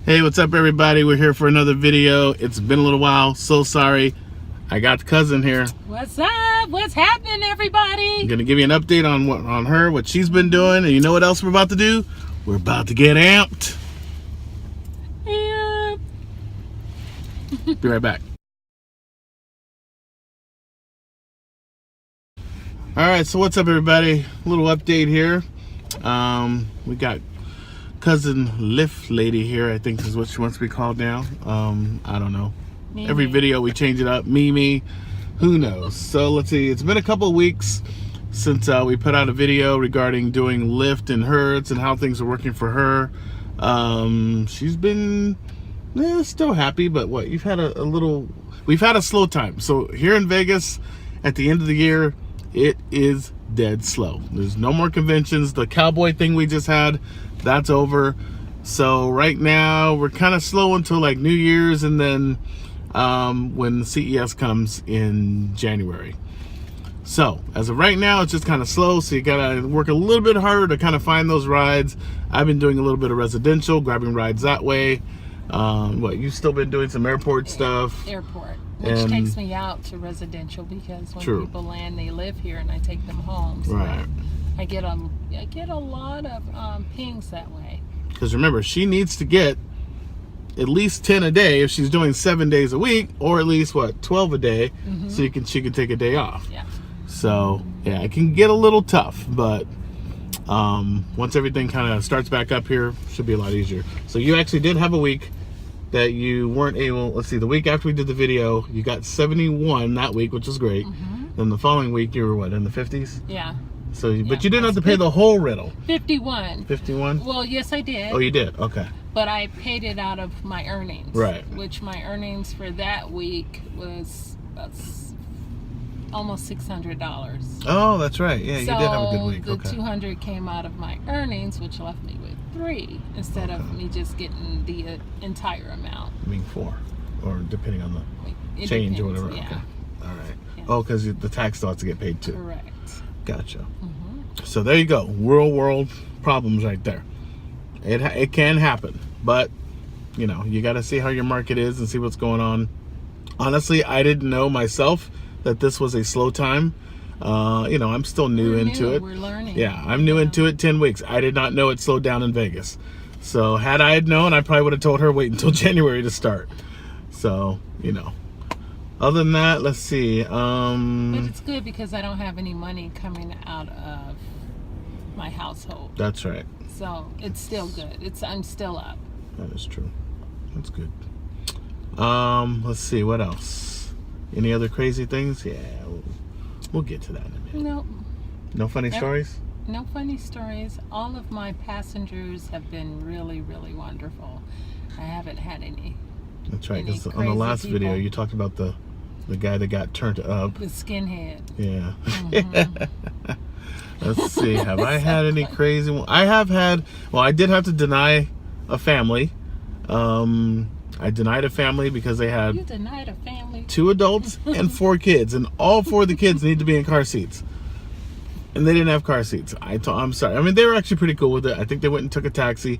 Hey, what's up, everybody? We're here for another video. It's been a little while. So sorry. I got cousin here. What's up? What's happening, everybody? I'm gonna give you an update on what she's been doing, and you know what else we're about to do? We're about to get amped. Yeah. Be right back. All right. So what's up, everybody? A little update here. We got cousin Lyft Lady here. I think is what she wants to be called now. I don't know. Mimi. Every video we change it up. Mimi. Who knows? So let's see. It's been a couple of weeks since we put out a video regarding doing Lyft and Hertz and how things are working for her. She's been still happy, but what? We've had a slow time. So here in Vegas, at the end of the year, it is dead slow. There's no more conventions. The cowboy thing we just had, that's over. So right now we're kind of slow until like New Year's, and then when CES comes in January. So as of right now, it's just kind of slow. So you gotta work a little bit harder to kind of find those rides. I've been doing a little bit of residential, grabbing rides that way. You've still been doing some airport stuff? Airport, which takes me out to residential, because when people land, they live here, and I take them home. So right. I get a lot of pings that way. Because remember, she needs to get at least 10 a day if she's doing 7 days a week, or at least 12 a day, so she can take a day off. Yeah. So yeah, it can get a little tough, but once everything kind of starts back up here, should be a lot easier. So you actually did have a week that you weren't able. Let's see, the week after we did the video, you got 71 that week, which was great. Then the following week, you were in the 50s? Yeah. So, but you didn't have to pay the whole rental. 51. 51? Well, yes, I did. Oh, you did? Okay. But I paid it out of my earnings. Right. Which my earnings for that week was almost $600. Oh, that's right. Yeah, you did have a good week. The Okay. 200 came out of my earnings, which left me with 3 instead of me just getting the entire amount. I mean 4, or depending on the change or whatever. Yeah. Okay. All right. Yeah. Oh, because the tax still has to get paid too. Correct. Gotcha. So there you go. Real world problems right there. It can happen, but you know, you got to see how your market is and see what's going on. Honestly, I didn't know myself that this was a slow time. I'm still new into it. We're learning. Yeah, I'm new into it. 10 weeks. I did not know it slowed down in Vegas. So had I had known, I probably would have told her wait until January to start. So, other than that, let's see. But it's good because I don't have any money coming out of my household. That's right. So it's still good. I'm still up. That is true. That's good. Let's see, what else? Any other crazy things? Yeah, we'll get to that in a minute. Nope. No funny stories? No funny stories. All of my passengers have been really, really wonderful. I haven't had any. That's right, because on the last video you talked about the guy that got turned up. The skinhead. Yeah. Let's see, have I had any crazy one? I have had, I did have to deny a family. I denied a family because they had... You denied a family? 2 adults and 4 kids, and all 4 of the kids need to be in car seats. And they didn't have car seats. I'm sorry. I mean, they were actually pretty cool with it. I think they went and took a taxi.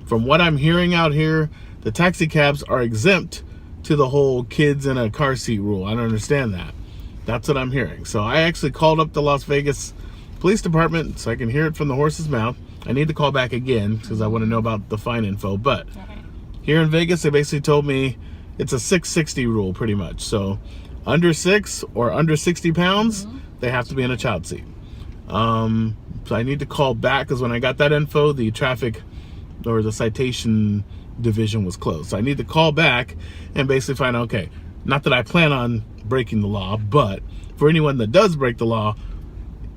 From what I'm hearing out here, the taxi cabs are exempt to the whole kids in a car seat rule. I don't understand that. That's what I'm hearing. So I actually called up the Las Vegas Police Department so I can hear it from the horse's mouth. I need to call back again because I want to know about the fine info. But here in Vegas, they basically told me it's a 660 rule pretty much. So under 6 or under 60 pounds, they have to be in a child seat. So I need to call back because when I got that info, the traffic or the citation division was closed. So I need to call back and basically find out, okay, not that I plan on breaking the law, but for anyone that does break the law,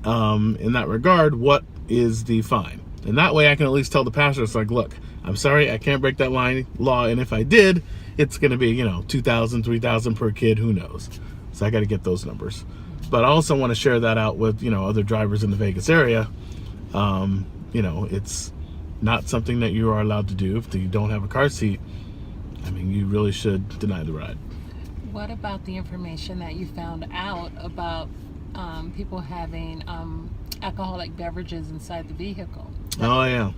in that regard, what is the fine? And that way I can at least tell the passenger, it's like, look, I'm sorry, I can't break that law, and if I did, it's going to be, $2,000, $3,000 per kid, who knows? So I got to get those numbers. But I also want to share that out with, other drivers in the Vegas area. It's not something that you are allowed to do if you don't have a car seat. I mean, you really should deny the ride. What about the information that you found out about people having alcoholic beverages inside the vehicle? Oh, yeah.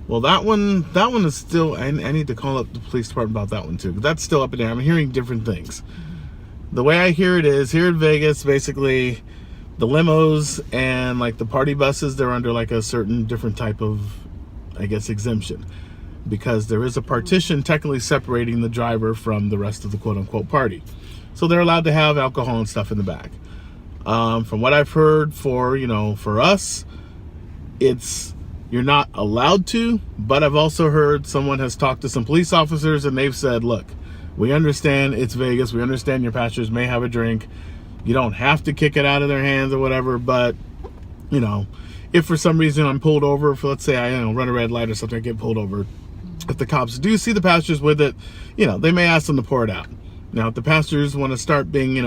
Well, that one is still. I need to call up the police department about that one too. That's still up in there. I'm hearing different things. The way I hear it is here in Vegas, basically, the limos and like the party buses, they're under like a certain different type of, I guess, exemption, because there is a partition technically separating the driver from the rest of the quote unquote party. So they're allowed to have alcohol and stuff in the back. From what I've heard, for us, you're not allowed to, but I've also heard someone has talked to some police officers and they've said, look, we understand it's Vegas. We understand your passengers may have a drink. You don't have to kick it out of their hands or whatever, but, if for some reason I'm pulled over, for let's say I run a red light or something, I get pulled over. If the cops do see the passengers with it, they may ask them to pour it out. Now, if the passengers want to start being,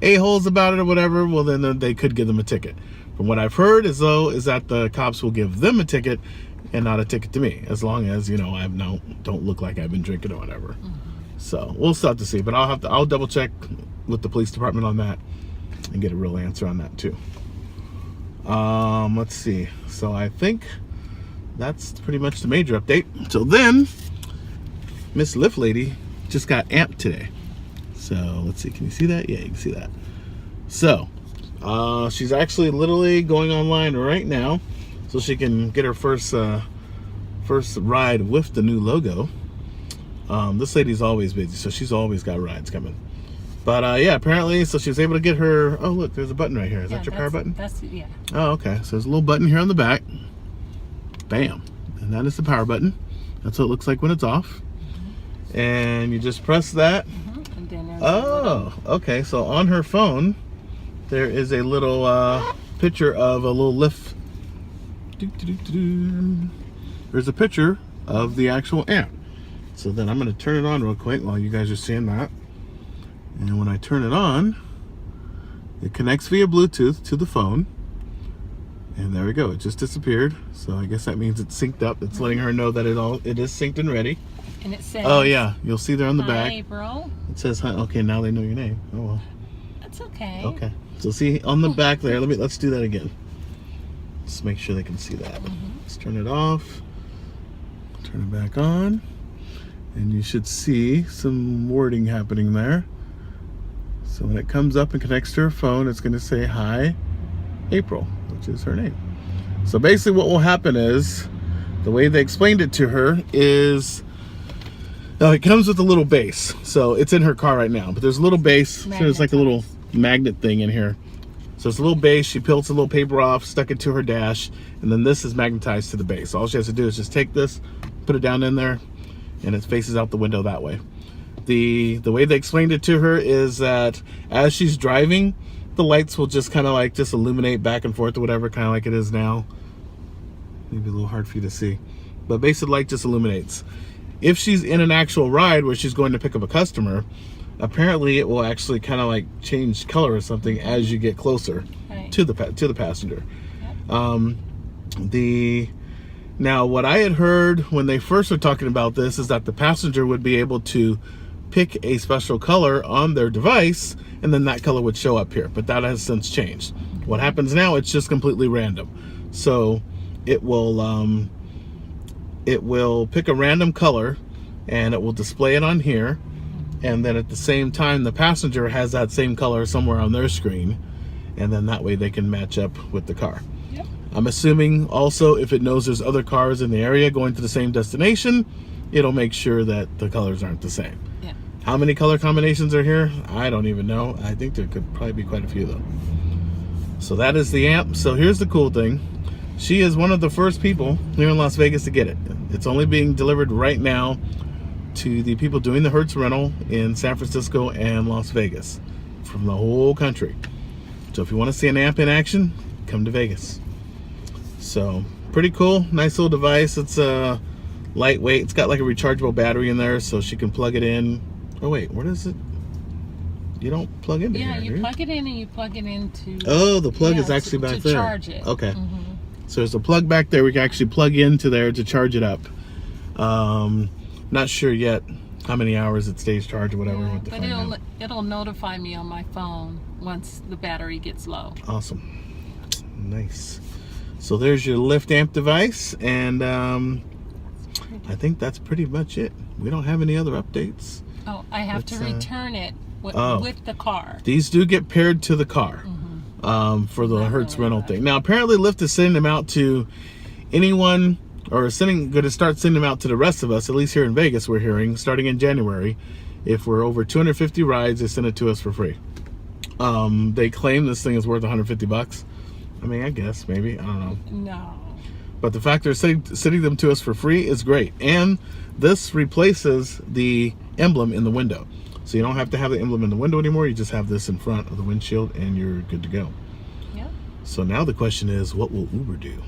a-holes about it or whatever, well, then they could give them a ticket. From what I've heard is that the cops will give them a ticket and not a ticket to me, as long as, I don't look like I've been drinking or whatever. Mm-hmm. So we'll still have to see, but I'll double check with the police department on that and get a real answer on that too. Let's see. So I think that's pretty much the major update. So then, Miss Lyft Lady just got amped today. So let's see. Can you see that? Yeah, you can see that. So she's actually literally going online right now so she can get her first ride with the new logo. This lady's always busy, so she's always got rides coming. But yeah, apparently, so she was able to get her. Oh, look, there's a button right here. Is that your power button? Yeah. Oh, okay. So there's a little button here on the back. Bam, and that is the power button. That's what it looks like when it's off. Mm-hmm. And you just press that. Mm-hmm. And then okay. So on her phone, there is a little picture of a little Lyft. There's a picture of the actual amp. So then I'm going to turn it on real quick while you guys are seeing that. And when I turn it on, it connects via Bluetooth to the phone. And there we go. It just disappeared. So I guess that means it's synced up. It's letting her know that it is synced and ready. And it says, oh yeah, you'll see there on the back. Hi, April. It says hi. Okay, now they know your name. Oh well. That's okay. Okay. So see on the back there. Let's do that again. Let's make sure they can see that. Mm-hmm. Let's turn it off. Turn it back on. And you should see some wording happening there. So when it comes up and connects to her phone, it's going to say, hi, April, which is her name. So basically what will happen is, the way they explained it to her is, it comes with a little base. So it's in her car right now, but there's a little base. So there's like a little magnet thing in here. So it's a little base. She peels a little paper off, stuck it to her dash, and then this is magnetized to the base. So all she has to do is just take this, put it down in there, and it faces out the window that way. The way they explained it to her is that as she's driving, the lights will just kind of like just illuminate back and forth or whatever, kind of like it is now. Maybe a little hard for you to see, but basically light just illuminates. If she's in an actual ride where she's going to pick up a customer, apparently it will actually kind of like change color or something as you get closer to the passenger. Yep. Now, what I had heard when they first were talking about this is that the passenger would be able to pick a special color on their device, and then that color would show up here. But that has since changed. What happens now, it's just completely random. So it will pick a random color, and it will display it on here. And then at the same time, the passenger has that same color somewhere on their screen. And then that way they can match up with the car. Yep. I'm assuming also if it knows there's other cars in the area going to the same destination, it'll make sure that the colors aren't the same. Yeah. How many color combinations are here? I don't even know. I think there could probably be quite a few though. So that is the amp. So here's the cool thing. She is one of the first people here in Las Vegas to get it. It's only being delivered right now to the people doing the Hertz rental in San Francisco and Las Vegas from the whole country. So if you want to see an amp in action, come to Vegas. So pretty cool, nice little device. It's lightweight. It's got like a rechargeable battery in there, so she can plug it in. Oh wait, what is it? You don't plug into here. Yeah, you plug it in and you plug it into. Oh, the plug is actually back there. To charge it. Okay. Mm-hmm. So there's a plug back there. We can actually plug into there to charge it up. Not sure yet how many hours it stays charged or whatever. Yeah, but it'll notify me on my phone once the battery gets low. Awesome. Nice. So there's your Lyft amp device, and I think that's pretty much it. We don't have any other updates. Oh, I have to return it with the car. These do get paired to the car for the Hertz rental thing. Now, apparently Lyft is sending them out to anyone, or going to start sending them out to the rest of us, at least here in Vegas, we're hearing, starting in January. If we're over 250 rides, they send it to us for free. They claim this thing is worth $150. I mean, I guess, maybe. I don't know. No. But the fact they're sending them to us for free is great. And this replaces the emblem in the window. So you don't have to have the emblem in the window anymore. You just have this in front of the windshield and you're good to go. Yeah. So now the question is, what will Uber do?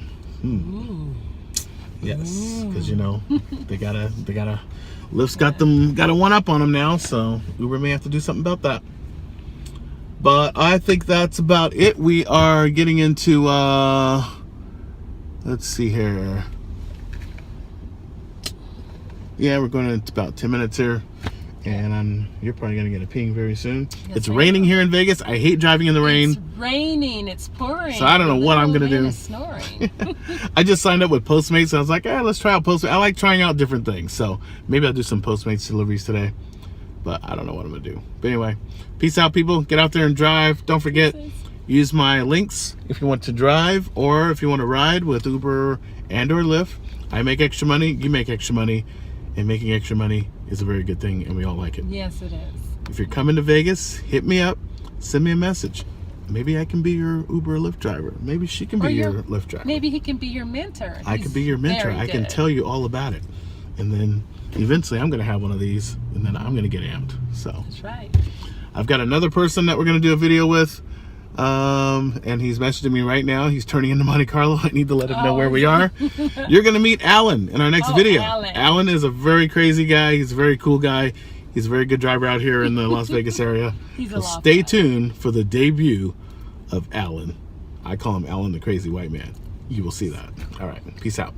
Yes, because they gotta Lyft's got a one up on them now, so Uber may have to do something about that. But I think that's about it. We are getting into let's see here. Yeah, we're going into about 10 minutes here. And you're probably going to get a ping very soon. Yes, it's raining here in Vegas. I hate driving in the rain. It's raining. It's pouring. So I don't know what I'm going to do. Is snoring. I just signed up with Postmates. So I was like, let's try out Postmates. I like trying out different things. So maybe I'll do some Postmates deliveries today. But I don't know what I'm going to do. But anyway, peace out, people. Get out there and drive. Don't forget, use my links if you want to drive or if you want to ride with Uber and or Lyft. I make extra money. You make extra money. And making extra money is a very good thing, and we all like it. Yes, it is. If you're coming to Vegas, hit me up. Send me a message. Maybe I can be your Uber or Lyft driver. Maybe she can be your Lyft driver. Maybe he can be your mentor. I can be your mentor. I can tell you all about it. And then eventually I'm going to have one of these, and then I'm going to get amped. So that's right. I've got another person that we're going to do a video with. And he's messaging me right now. He's turning into Monte Carlo. I need to let him know where we are. You're going to meet Alan in our next video. Alan is a very crazy guy. He's a very cool guy. He's a very good driver out here in the Las Vegas area. So stay tuned for the debut of Alan. I call him Alan the Crazy White Man. You will see that. All right. Peace out.